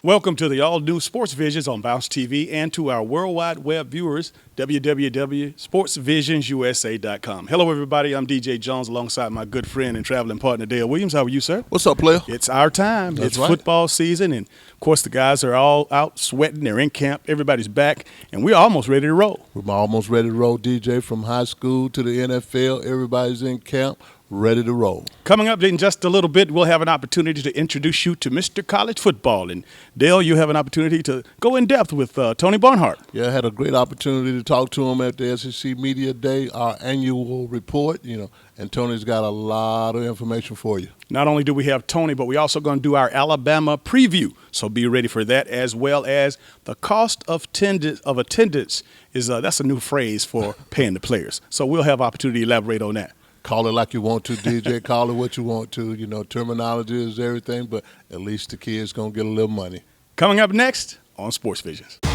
Welcome to the all-new Sportsvisions on Bounce TV and to our worldwide web viewers, www.sportsvisionsusa.com. Hello, everybody. I'm DJ Jones alongside my good friend and traveling partner, Dale Williams. How are you, sir? What's up, player? It's our time. That's it's right. Football season, and, of course, the guys are all out sweating. They're in camp. Everybody's back, and we're almost ready to roll. We're almost ready to roll, DJ, from high school to the NFL. Everybody's in camp, ready to roll. Coming up in just a little bit, we'll have an opportunity to introduce you to Mr. College Football. And, Dale, you have an opportunity to go in depth with Tony Barnhart. Yeah, I had a great opportunity to talk to him at the SEC Media Day, our annual report, and Tony's got a lot of information for you. Not only do we have Tony, but we're also going to do our Alabama preview. So be ready for that, as well as the cost of attendance is that's a new phrase for paying the players. So we'll have opportunity to elaborate on that. Call it like you want to, DJ. Call it what you want to. Terminology is everything, but at least the kids going to get a little money. Coming up next on Sports Visions. I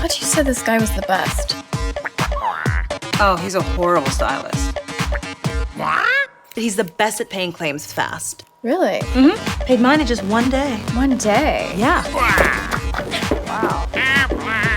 thought you said this guy was the best. Oh, he's a horrible stylist. What? He's the best at paying claims fast. Really? Mm-hmm. Paid mine in just one day. One day? Yeah. Wow.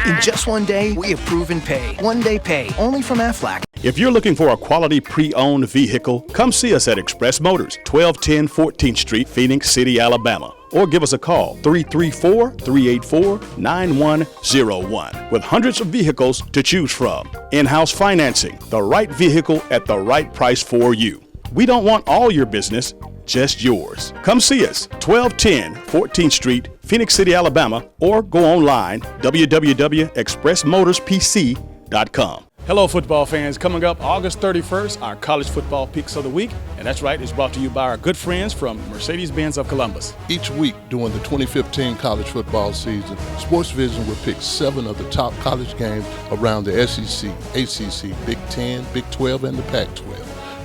In just one day, we approve and pay. One day pay, only from Aflac. If you're looking for a quality pre-owned vehicle, come see us at Express Motors, 1210 14th Street, Phoenix City, Alabama. Or give us a call, 334-384-9101, with hundreds of vehicles to choose from. In-house financing, the right vehicle at the right price for you. We don't want all your business, just yours. Come see us, 1210 14th Street, Phoenix City, Alabama, or go online, www.expressmotorspc.com. Hello, football fans. Coming up August 31st, our college football picks of the week. And that's right, it's brought to you by our good friends from Mercedes-Benz of Columbus. Each week during the 2015 college football season, Sportsvision will pick 7 of the top college games around the SEC, ACC, Big 10, Big 12, and the Pac-12.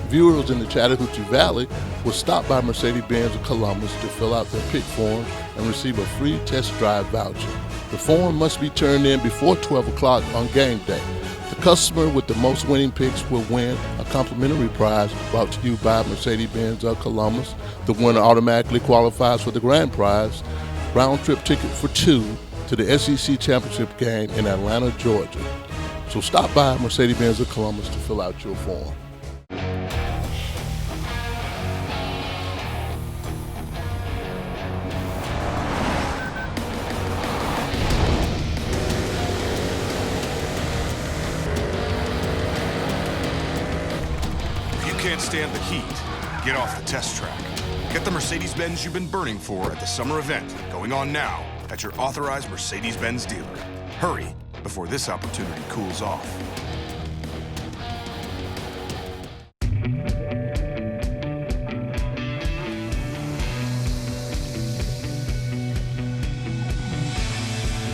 Viewers in the Chattahoochee Valley will stop by Mercedes-Benz of Columbus to fill out their pick forms and receive a free test drive voucher. The form must be turned in before 12 o'clock on game day. The customer with the most winning picks will win a complimentary prize brought to you by Mercedes-Benz of Columbus. The winner automatically qualifies for the grand prize, round-trip ticket for 2 to the SEC Championship game in Atlanta, Georgia. So stop by Mercedes-Benz of Columbus to fill out your form. Can't stand the heat? Get off the test track. Get the Mercedes-Benz you've been burning for at the summer event going on now at your authorized Mercedes-Benz dealer. Hurry before this opportunity cools off.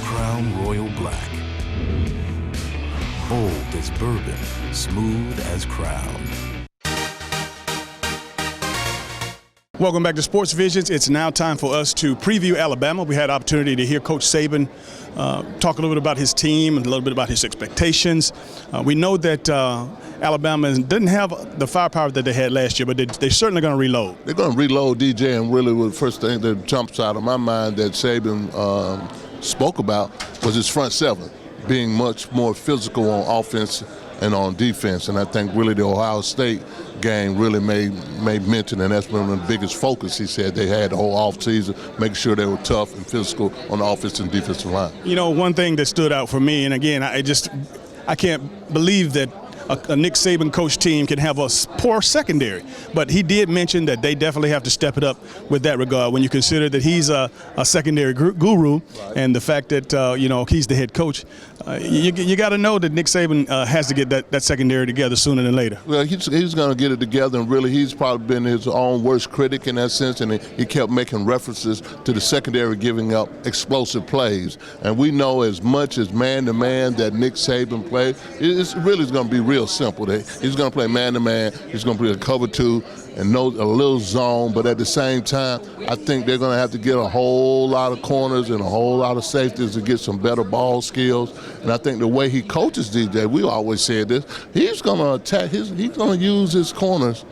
Crown Royal Black. Bold as bourbon, smooth as Crown. Welcome back to Sports Visions. It's now time for us to preview Alabama. We had an opportunity to hear Coach Saban talk a little bit about his team and a little bit about his expectations. We know that Alabama doesn't have the firepower that they had last year, but they're certainly going to reload. They're going to reload, DJ, and really the first thing that jumps out of my mind that Saban spoke about was his front 7 being much more physical on offense and on defense. And I think really the Ohio State game really made mention, and that's one of the biggest focus he said they had the whole offseason, making sure they were tough and physical on the offensive and defensive line. One thing that stood out for me, and again, I can't believe that a Nick Saban coach team can have a poor secondary. But he did mention that they definitely have to step it up with that regard when you consider that he's a secondary guru, and the fact that, he's the head coach. You got to know that Nick Saban has to get that secondary together sooner than later. Well, he's going to get it together, and really he's probably been his own worst critic in that sense, and he kept making references to the secondary giving up explosive plays. And we know as much as man-to-man that Nick Saban plays, it's really going to be real real simple. He's going to play man-to-man. He's going to play a cover 2 and a little zone. But at the same time, I think they're going to have to get a whole lot of corners and a whole lot of safeties to get some better ball skills. And I think the way he coaches DJ, we always said this, he's going to attack. He's going to use his corners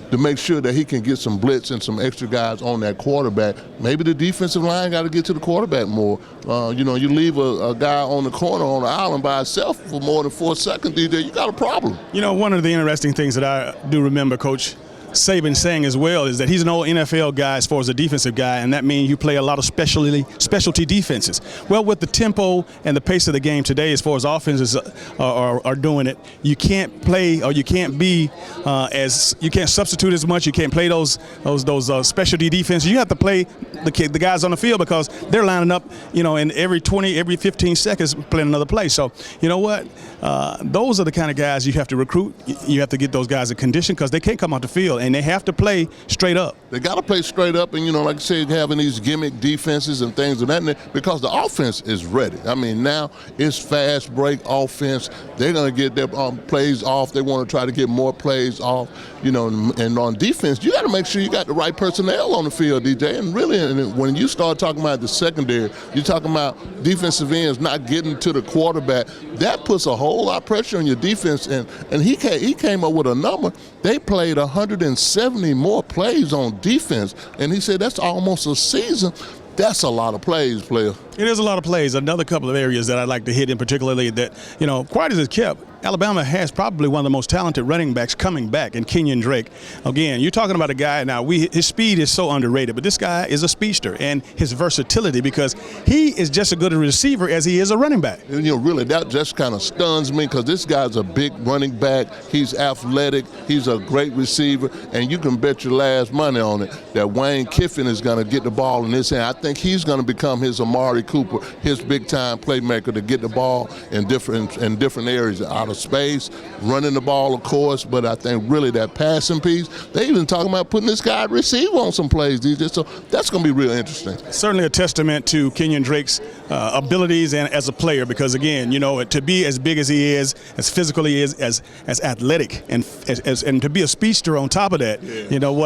to make sure that he can get some blitz and some extra guys on that quarterback. Maybe the defensive line got to get to the quarterback more. You leave a guy on the corner on the island by himself for more than 4 seconds, DJ, you got a problem. One of the interesting things that I do remember Coach Saban saying as well is that he's an old NFL guy as far as a defensive guy, and that means you play a lot of specialty defenses. Well, with the tempo and the pace of the game today, as far as offenses are doing it, you can't play or you can't be you can't substitute as much. You can't play those specialty defenses. You have to play the guys on the field because they're lining up, in every 15 seconds playing another play. So you know what? Those are the kind of guys you have to recruit. You have to get those guys in condition because they can't come out the field. And they have to play straight up. They got to play straight up, and like I said, having these gimmick defenses and things of that, because the offense is ready. I mean, now it's fast break offense. They're going to get their plays off. They want to try to get more plays off, and on defense, you got to make sure you got the right personnel on the field, DJ. And really, when you start talking about the secondary, you're talking about defensive ends not getting to the quarterback. That puts a whole lot of pressure on your defense, and he came up with a number. They played 170 more plays on defense, and he said that's almost a season. That's a lot of plays, player. It is a lot of plays. Another couple of areas that I'd like to hit in particularly that, quiet as it's kept, Alabama has probably one of the most talented running backs coming back in Kenyon Drake. Again, you're talking about a guy now, his speed is so underrated, but this guy is a speedster, and his versatility, because he is just as good a receiver as he is a running back. Really, that just kind of stuns me because this guy's a big running back. He's athletic. He's a great receiver, and you can bet your last money on it that Wayne Kiffin is going to get the ball in his hand. I think he's going to become his Amari Cooper, his big-time playmaker to get the ball in different areas, out of space, running the ball, of course, but I think really that passing piece, they even talking about putting this guy at receiver on some plays, DJ, so that's going to be real interesting. Certainly a testament to Kenyon Drake's abilities and as a player, because again, to be as big as he is, as physical he is, as athletic, and to be a speedster on top of that,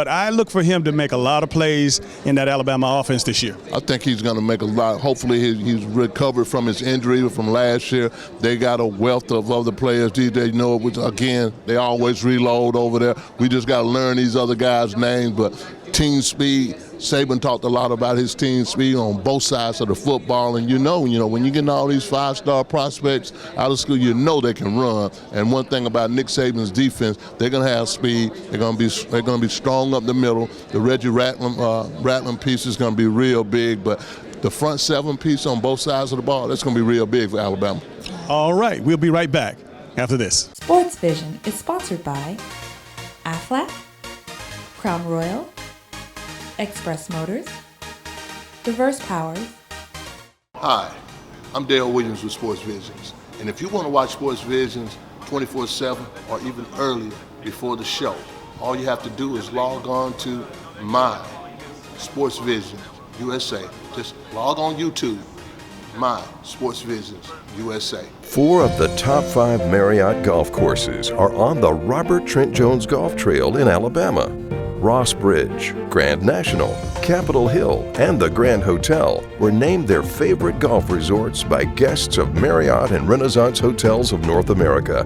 I look for him to make a lot of plays in that Alabama offense this year. I think he's going to make a lot. Hopefully he's recovered from his injury from last year. They got a wealth of other players, DJ, which again, they always reload over there. We just got to learn these other guys' names, but team speed, Saban talked a lot about his team speed on both sides of the football, and when you get all these 5-star prospects out of school, they can run. And one thing about Nick Saban's defense, they're going to have speed. They're going to be strong up the middle. The Reggie Rattling piece is going to be real big, but the front 7 piece on both sides of the ball, that's going to be real big for Alabama. All right, we'll be right back after this. Sports Vision is sponsored by Aflac, Crown Royal, Express Motors, Diverse Powers. Hi, I'm Dale Williams with Sports Visions. And if you want to watch Sports Visions 24/7 or even earlier before the show, all you have to do is log on to my Sports Vision USA. Just log on YouTube, my Sports Visions USA. 4 of the top 5 Marriott golf courses are on the Robert Trent Jones Golf Trail in Alabama. Ross Bridge, Grand National, Capitol Hill, and the Grand Hotel were named their favorite golf resorts by guests of Marriott and Renaissance Hotels of North America.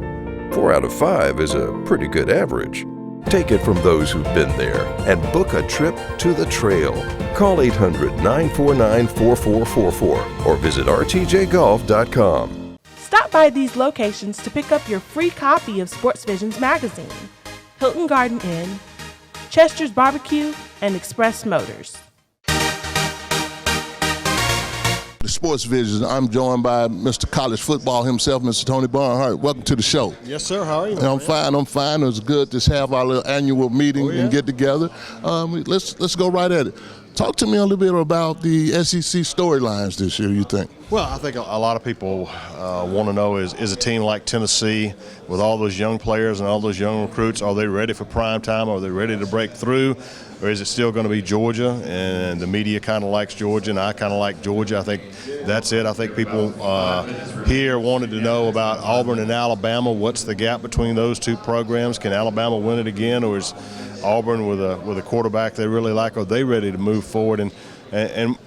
4 out of 5 is a pretty good average. Take it from those who've been there and book a trip to the trail. Call 800-949-4444 or visit rtjgolf.com. Stop by these locations to pick up your free copy of Sports Visions magazine. Hilton Garden Inn, Chester's Barbecue, and Express Motors. The Sports Visions, I'm joined by Mr. College Football himself, Mr. Tony Barnhart. Welcome to the show. Yes, sir. How are you? I'm fine. It was good to have our little annual meeting and get together. Let's go right at it. Talk to me a little bit about the SEC storylines this year, you think? Well, I think a lot of people want to know is a team like Tennessee with all those young players and all those young recruits, are they ready for prime time? Are they ready to break through? Or is it still going to be Georgia? And the media kind of likes Georgia, and I kind of like Georgia. I think that's it. I think people here wanted to know about Auburn and Alabama. What's the gap between those two programs? Can Alabama win it again, or is Auburn with a quarterback they really like? Are they ready to move forward? And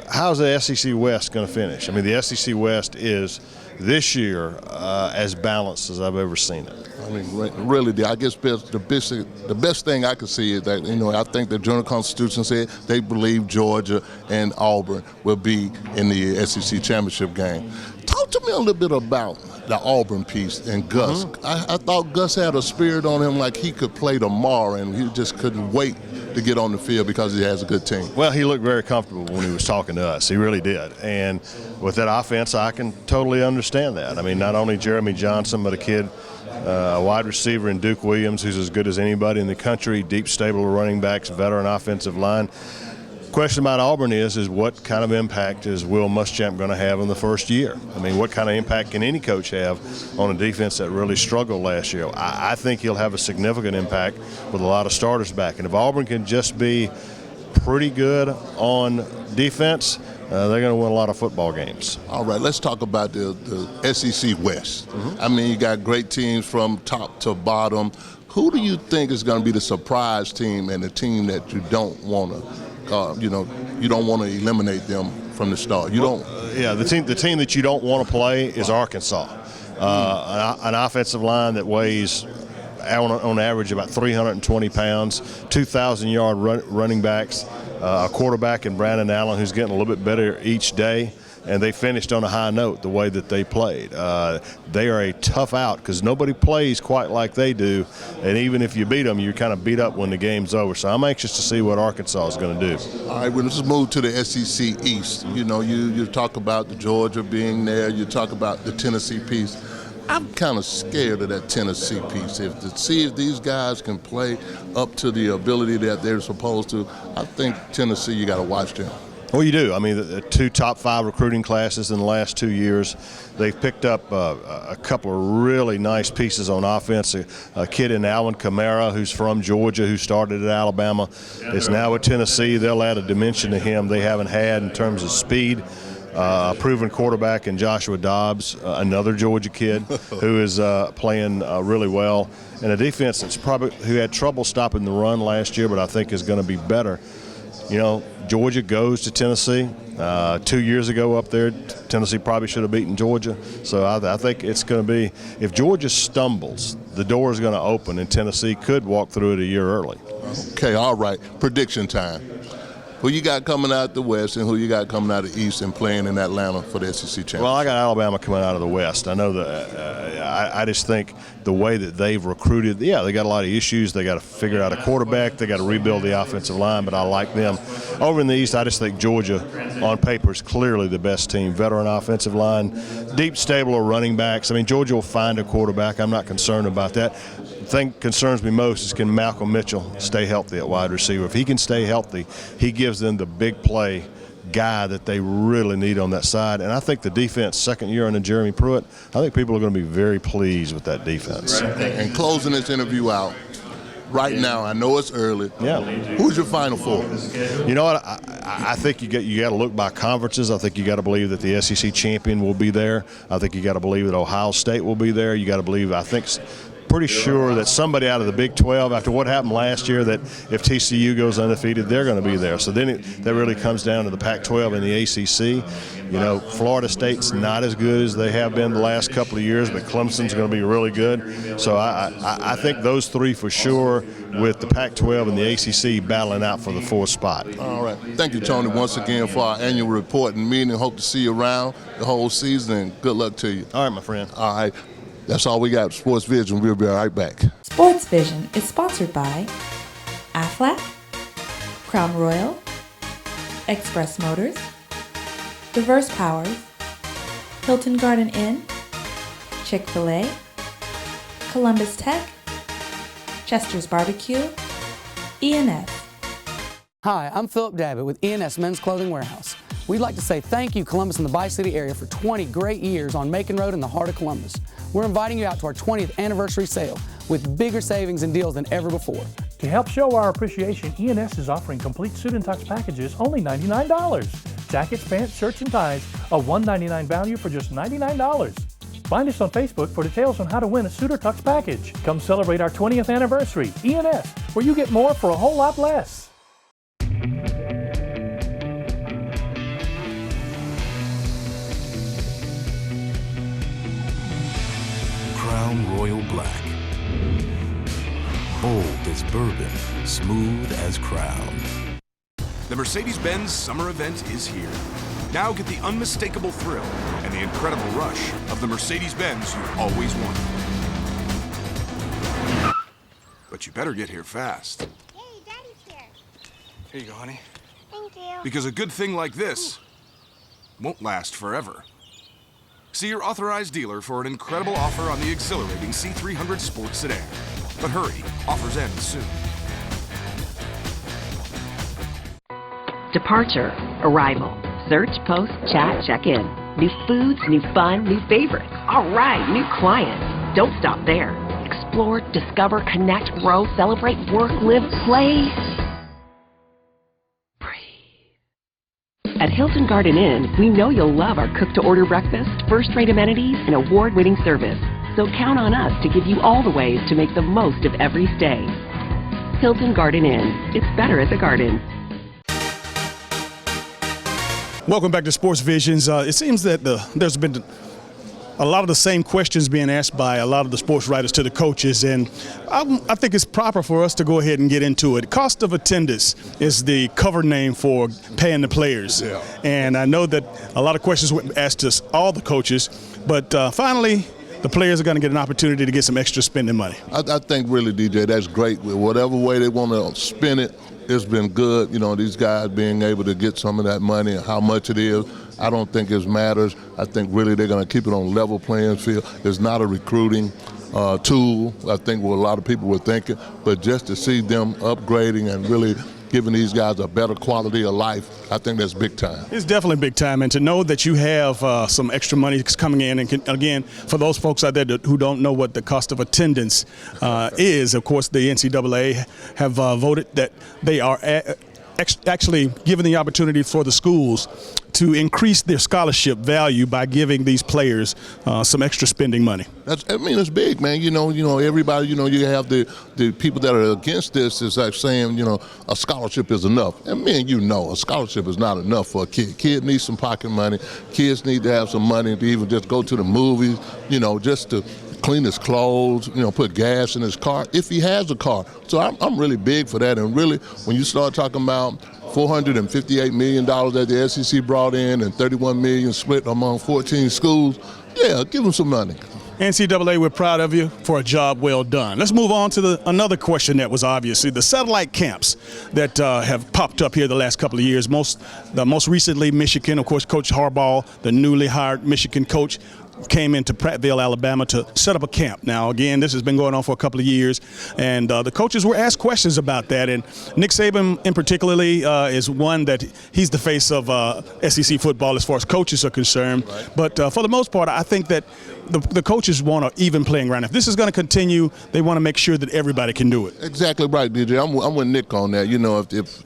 how's the SEC West going to finish? I mean, the SEC West is this year as balanced as I've ever seen it. I mean, really, I guess the best thing I could see is that, I think the Journal Constitution said they believe Georgia and Auburn will be in the SEC championship game. Talk to me a little bit about the Auburn piece and Gus. I thought Gus had a spirit on him like he could play tomorrow, and he just couldn't wait to get on the field because he has a good team. Well, he looked very comfortable when he was talking to us. He really did. And with that offense, I can totally understand that. I mean, not only Jeremy Johnson, but a wide receiver in Duke Williams, who's as good as anybody in the country, deep stable of running backs, veteran offensive line. Question about Auburn is what kind of impact is Will Muschamp going to have in the first year? I mean, what kind of impact can any coach have on a defense that really struggled last year? I think he'll have a significant impact with a lot of starters back. And if Auburn can just be pretty good on defense, they're going to win a lot of football games. All right, let's talk about the SEC West. I mean, you got great teams from top to bottom. Who do you think is going to be the surprise team and the team that you don't want to you don't want to eliminate them from the start? The team that you don't want to play is Arkansas. An offensive line that weighs on average about 320 pounds, 2,000-yard running backs, a quarterback in Brandon Allen who's getting a little bit better each day. And they finished on a high note the way that they played. They are a tough out because nobody plays quite like they do. And even if you beat them, you're kind of beat up when the game's over. So I'm anxious to see what Arkansas is going to do. All right, well, let's move to the SEC East. You talk about the Georgia being there. You talk about the Tennessee piece. I'm kind of scared of that Tennessee piece. To see if these guys can play up to the ability that they're supposed to, I think Tennessee, you got to watch them. Well, you do. I mean, the two top 5 recruiting classes in the last 2 years, they've picked up a couple of really nice pieces on offense. A kid in Alvin Kamara, who's from Georgia, who started at Alabama, is now at Tennessee. They'll add a dimension to him they haven't had in terms of speed. A proven quarterback in Joshua Dobbs, another Georgia kid who is playing really well, and a defense who had trouble stopping the run last year, but I think is going to be better. Georgia goes to Tennessee. 2 years ago up there, Tennessee probably should have beaten Georgia. So I think it's going to be, if Georgia stumbles, the door is going to open, and Tennessee could walk through it a year early. Okay, all right. Prediction time. Who you got coming out the West and who you got coming out the East and playing in Atlanta for the SEC championship? Well, I got Alabama coming out of the West. I know that I just think the way that they've recruited, they got a lot of issues. They got to figure out a quarterback. They got to rebuild the offensive line, but I like them. Over in the East, I just think Georgia, on paper, is clearly the best team. Veteran offensive line, deep stable of running backs. I mean, Georgia will find a quarterback. I'm not concerned about that. The thing that concerns me most is can Malcolm Mitchell stay healthy at wide receiver. If he can stay healthy, he gives them the big play guy that they really need on that side. And I think the defense, second year under Jeremy Pruitt, I think people are going to be very pleased with that defense. And closing this interview out, right now, I know it's early. Yeah. Who's your Final Four? You know what? I think you got to look by conferences. I think you got to believe that the SEC champion will be there. I think you got to believe that Ohio State will be there. You got to believe, pretty sure that somebody out of the Big 12, after what happened last year, that if TCU goes undefeated, they're going to be there. So then that really comes down to the Pac-12 and the ACC. Florida State's not as good as they have been the last couple of years, but Clemson's going to be really good. So I think those three for sure, with the Pac-12 and the ACC battling out for the 4th spot. All right. Thank you, Tony, once again for our annual report and meeting. Hope to see you around the whole season, and good luck to you. All right, my friend. All right. That's all we got. Sports Vision. We'll be right back. Sports Vision is sponsored by Aflac, Crown Royal, Express Motors, Diverse Powers, Hilton Garden Inn, Chick-fil-A, Columbus Tech, Chester's Barbecue, ENS. Hi, I'm Philip Davitt with ENS Men's Clothing Warehouse. We'd like to say thank you, Columbus and the Bi-City area, for 20 great years on Macon Road in the heart of Columbus. We're inviting you out to our 20th anniversary sale with bigger savings and deals than ever before. To help show our appreciation, ENS is offering complete suit and tux packages only $99. Jackets, pants, shirts, and ties, a $199 value for just $99. Find us on Facebook for details on how to win a suit or tux package. Come celebrate our 20th anniversary. ENS, where you get more for a whole lot less. Crown Royal Black. Bold as bourbon, smooth as Crown. The Mercedes-Benz summer event is here. Now get the unmistakable thrill and the incredible rush of the Mercedes-Benz you've always wanted. But you better get here fast. Hey, Daddy's here. Here you go, honey. Thank you. Because a good thing like this won't last forever. See your authorized dealer for an incredible offer on the exhilarating C300 Sport Sedan. But hurry, offers end soon. Departure, arrival, search, post, chat, check in. New foods, new fun, new favorites. All right, new clients. Don't stop there. Explore, discover, connect, grow, celebrate, work, live, play. At Hilton Garden Inn, we know you'll love our cook-to-order breakfast, first-rate amenities, and award-winning service. So count on us to give you all the ways to make the most of every stay. Hilton Garden Inn. It's better at the Garden. Welcome back to Sports Visions. It seems that there's been a lot of the same questions being asked by a lot of the sports writers to the coaches, and I think it's proper for us to go ahead and get into it. Cost of attendance is the cover name for paying the players. Yeah. And I know that a lot of questions were asked to all the coaches, but finally the players are going to get an opportunity to get some extra spending money. I think really, DJ, that's great. Whatever way they want to spend it, it's been good. You know, these guys being able to get some of that money and how much it is, I don't think it matters. I think really they're going to keep it on level playing field. It's not a recruiting tool, I think what a lot of people were thinking, but just to see them upgrading and really giving these guys a better quality of life, I think that's big time. It's definitely big time, and to know that you have some extra money coming in, and again, for those folks out there who don't know what the cost of attendance is, of course, the NCAA have voted that they are actually giving the opportunity for the schools to increase their scholarship value by giving these players some extra spending money. It's big, man. You know, everybody, you have the people that are against this is like saying, a scholarship is enough. And a scholarship is not enough for a kid. Kid needs some pocket money. Kids need to have some money to even just go to the movies, just to clean his clothes, put gas in his car, if he has a car. So I'm really big for that. And really, when you start talking about $458 million that the SEC brought in and $31 million split among 14 schools, yeah, give them some money. NCAA, we're proud of you for a job well done. Let's move on to another question that was obviously the satellite camps that have popped up here the last couple of years. Most recently, Michigan, of course, Coach Harbaugh, the newly hired Michigan coach, came into Prattville, Alabama to set up a camp. Now, again, this has been going on for a couple of years, and the coaches were asked questions about that. And Nick Saban, in particularly, is one that he's the face of SEC football as far as coaches are concerned. Right. But for the most part, I think that the coaches want an even playing ground. If this is going to continue, they want to make sure that everybody can do it. Exactly right, DJ. I'm with Nick on that.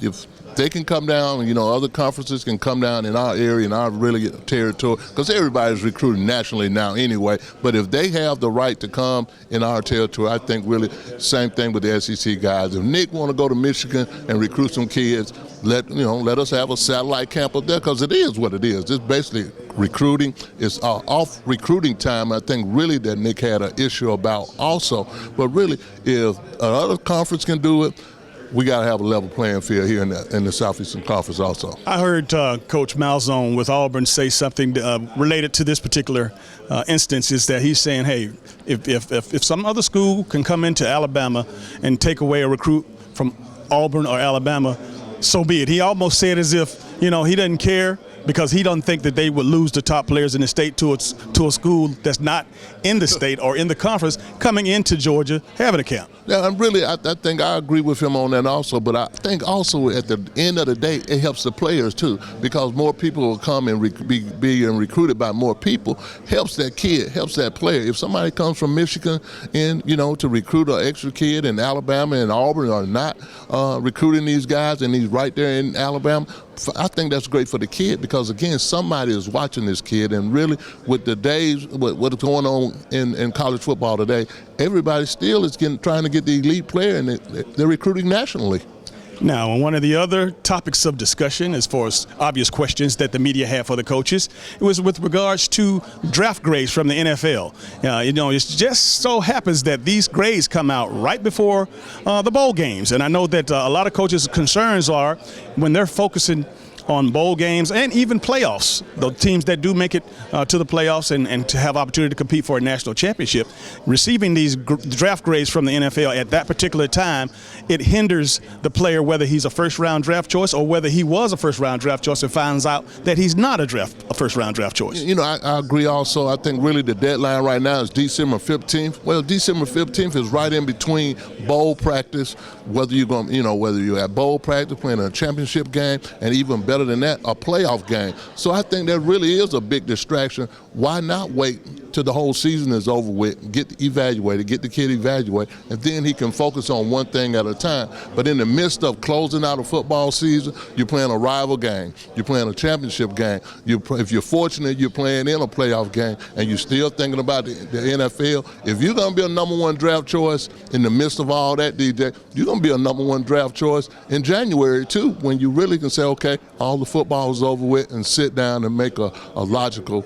If they can come down, other conferences can come down in our area, in our really territory, because everybody's recruiting nationally now anyway. But if they have the right to come in our territory, I think really same thing with the SEC guys. If Nick want to go to Michigan and recruit some kids, let us have a satellite camp up there, because it is what it is. It's basically recruiting. It's off recruiting time, I think really that Nick had an issue about also. But really, if another conference can do it, we got to have a level playing field here in the Southeastern Conference also. I heard Coach Malzone with Auburn say something related to this particular instance, is that he's saying, hey, if some other school can come into Alabama and take away a recruit from Auburn or Alabama, so be it. He almost said as if, he doesn't care because he doesn't think that they would lose the top players in the state to a school that's not in the state or in the conference coming into Georgia having a camp. Yeah, I think I agree with him on that also, but I think also at the end of the day, it helps the players too, because more people will come and be recruited by more people, helps that kid, helps that player. If somebody comes from Michigan and, to recruit an extra kid in Alabama and Auburn are not recruiting these guys and he's right there in Alabama, I think that's great for the kid because, again, somebody is watching this kid. And really, with the days, what's going on in college football today, everybody still is trying to get the elite player, and they're recruiting nationally. Now, one of the other topics of discussion, as far as obvious questions that the media had for the coaches, it was with regards to draft grades from the NFL. It just so happens that these grades come out right before the bowl games. And I know that a lot of coaches' concerns are when they're focusing on bowl games and even playoffs, the teams that do make it to the playoffs and to have opportunity to compete for a national championship, receiving these draft grades from the NFL at that particular time, it hinders the player whether he's a first-round draft choice or whether he was a first-round draft choice and finds out that he's not a first-round draft choice. I agree also. I think really the deadline right now is December 15th. Well, December 15th is right in between bowl practice, whether you're at bowl practice, playing a championship game, and even better than that, a playoff game. So I think that really is a big distraction. Why not wait till the whole season is over with, get the kid evaluated, and then he can focus on one thing at a time. But in the midst of closing out a football season, you're playing a rival game, you're playing a championship game. If you're fortunate, you're playing in a playoff game, and you're still thinking about the NFL. If you're going to be a number one draft choice in the midst of all that, DJ, you're going to be a number one draft choice in January too, when you really can say, okay, all the football is over with, and sit down and make a logical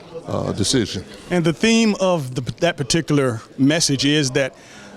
decision. And the theme of that particular message is that,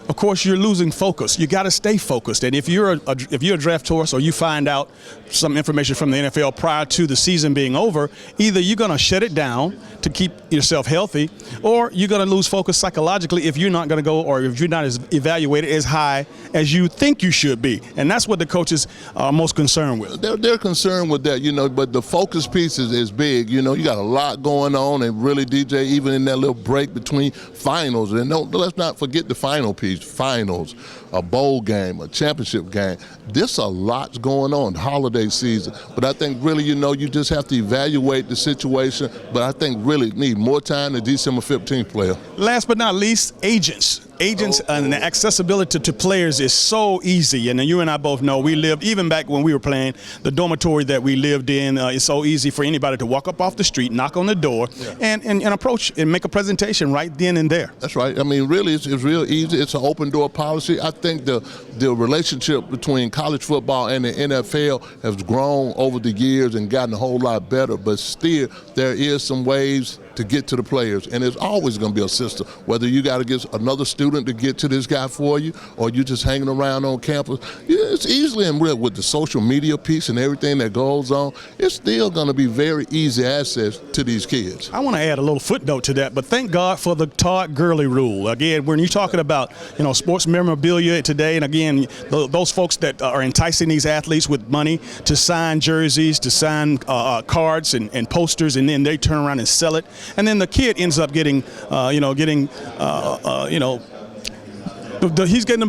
of course, you're losing focus. You got to stay focused. And if you're a draft choice or you find out some information from the NFL prior to the season being over, either you're going to shut it down to keep yourself healthy, or you're going to lose focus psychologically if you're not going to go, or if you're not as evaluated as high as you think you should be. And that's what the coaches are most concerned with. They're concerned with that, but the focus piece is big. You got a lot going on, and really, DJ, even in that little break between finals, and let's not forget the final piece. Finals, a bowl game, a championship game. There's a lot going on, holiday season. But I think really, you just have to evaluate the situation. But I think really need more time than December 15th player. Last but not least, agents and the accessibility to players is so easy. And you and I both know we lived, even back when we were playing, the dormitory that we lived in, it's so easy for anybody to walk up off the street, knock on the door, and approach and make a presentation right then and there. That's right. I mean, really, it's real easy. It's an open door policy. I think the relationship between college football and the NFL has grown over the years and gotten a whole lot better, but still there is some ways to get to the players, and there's always going to be a system, whether you got to get another student to get to this guy for you or you just hanging around on campus. It's easily, and with the social media piece and everything that goes on, it's still going to be very easy access to these kids. I want to add a little footnote to that, but thank God for the Todd Gurley rule. Again, when you're talking about sports memorabilia today, and again, those folks that are enticing these athletes with money to sign jerseys, to sign cards and posters, and then they turn around and sell it. And then the kid ends up getting, he's getting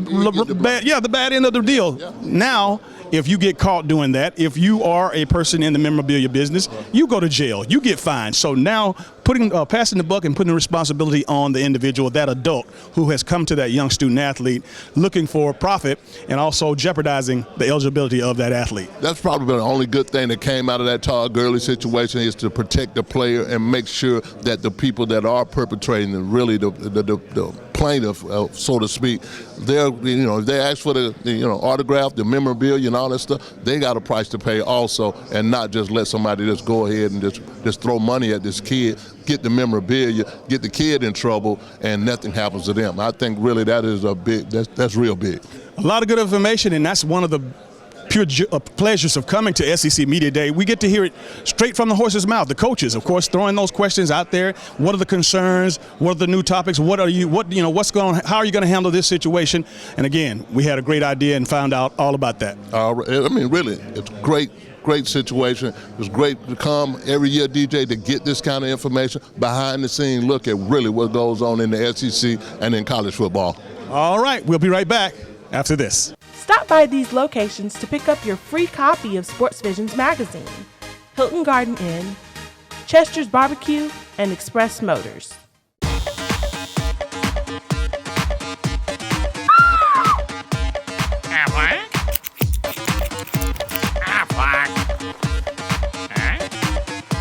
the bad end of the deal. Yeah. Now, if you get caught doing that, if you are a person in the memorabilia business, you go to jail, you get fined. So now passing the buck and putting the responsibility on the individual, that adult who has come to that young student athlete looking for profit and also jeopardizing the eligibility of that athlete. That's probably the only good thing that came out of that Todd Gurley situation, is to protect the player and make sure that the people that are perpetrating and really the plaintiff, so to speak, if they ask for the autograph, the memorabilia and all that stuff, they got a price to pay also, and not just let somebody just go ahead and just throw money at this kid, get the memorabilia, get the kid in trouble, and nothing happens to them. I think really that is that's real big. A lot of good information, and that's one of the pure pleasures of coming to SEC Media Day. We get to hear it straight from the horse's mouth. The coaches, of course, throwing those questions out there. What are the concerns? What are the new topics? What's going on? How are you going to handle this situation? And again, we had a great idea and found out all about that. I mean, really, it's great great situation. It was great to come every year, DJ, to get this kind of information, behind the scene look at really what goes on in the SEC and in college football. All right, we'll be right back after this. Stop by these locations to pick up your free copy of Sportsvisions magazine. Hilton Garden Inn, Chester's Barbecue, and Express Motors.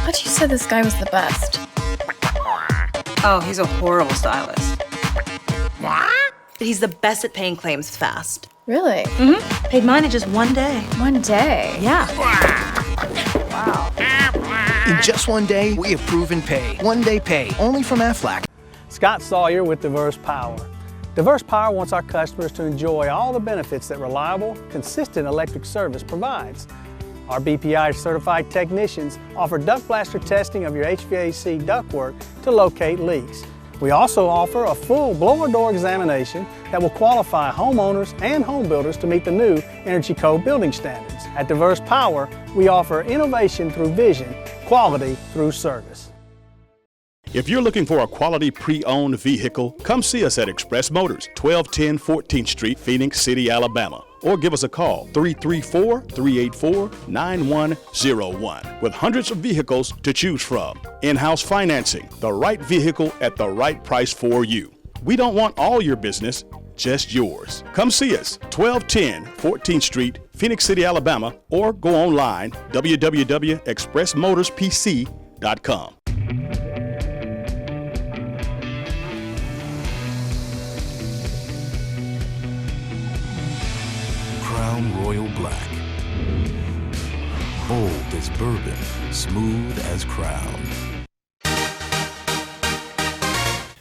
But you said this guy was the best. Oh, he's a horrible stylist. He's the best at paying claims fast. Really? Mm-hmm. Paid mine in just 1 day. 1 day? Yeah. Wow. In just 1 day, we approve and pay. 1 day pay, only from Aflac. Scott Sawyer with Diverse Power. Diverse Power wants our customers to enjoy all the benefits that reliable, consistent electric service provides. Our BPI certified technicians offer duct blaster testing of your HVAC ductwork to locate leaks. We also offer a full blower door examination that will qualify homeowners and home builders to meet the new Energy Code building standards. At Diverse Power, we offer innovation through vision, quality through service. If you're looking for a quality pre-owned vehicle, come see us at Express Motors, 1210 14th Street, Phoenix City, Alabama. Or give us a call, 334-384-9101, with hundreds of vehicles to choose from. In-house financing, the right vehicle at the right price for you. We don't want all your business, just yours. Come see us, 1210 14th Street, Phoenix City, Alabama, or go online, www.expressmotorspc.com. Crown Royal Black. Bold as bourbon, smooth as Crown.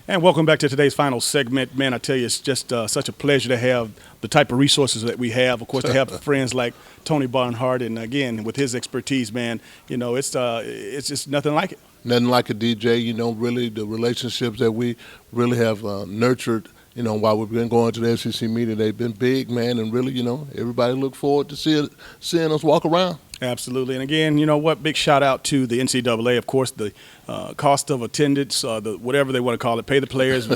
And welcome back to today's final segment. Man, I tell you, it's just such a pleasure to have the type of resources that we have. Of course, to have friends like Tony Barnhart, and again, with his expertise, man, you know, it's just nothing like it. Nothing like a DJ, you know, really the relationships that we really have nurtured, you know, while we've been going to the SEC meeting, they've been big, man, and really, you know, everybody look forward to seeing us walk around. Absolutely. And again, you know what, big shout out to the NCAA, of course, the cost of attendance, the whatever they want to call it, pay the players,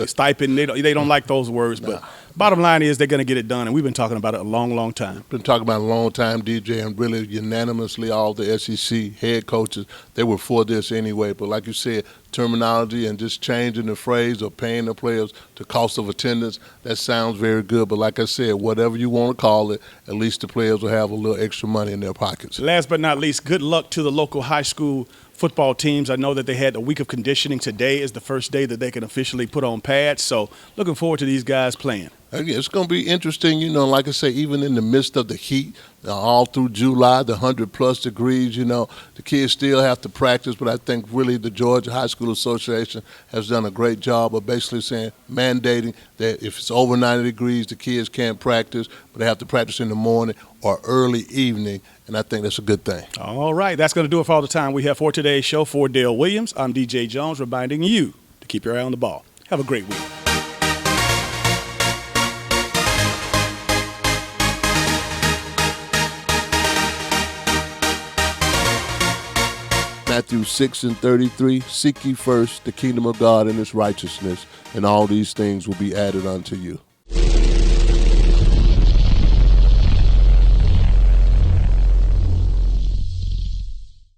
stipend, they don't like those words, but bottom line is they're going to get it done, and we've been talking about it a long, long time. Been talking about it a long time, DJ, and really unanimously all the SEC head coaches, they were for this anyway, but like you said, terminology and just changing the phrase of paying the players the cost of attendance, that sounds very good, but like I said, whatever you want to call it, at least the players will have a little extra money in their pockets. Last but not least, good luck to the local high school football teams. I know that they had a week of conditioning. Today is the first day that they can officially put on pads, so looking forward to these guys playing. It's going to be interesting, you know, like I say, even in the midst of the heat, all through July, the 100-plus degrees, you know, the kids still have to practice, but I think really the Georgia High School Association has done a great job of basically saying, mandating that if it's over 90 degrees, the kids can't practice, but they have to practice in the morning or early evening, and I think that's a good thing. All right, that's going to do it for all the time we have for today's show. For Dale Williams, I'm DJ Jones, reminding you to keep your eye on the ball. Have a great week. Matthew 6:33, seek ye first the kingdom of God and his righteousness, and all these things will be added unto you.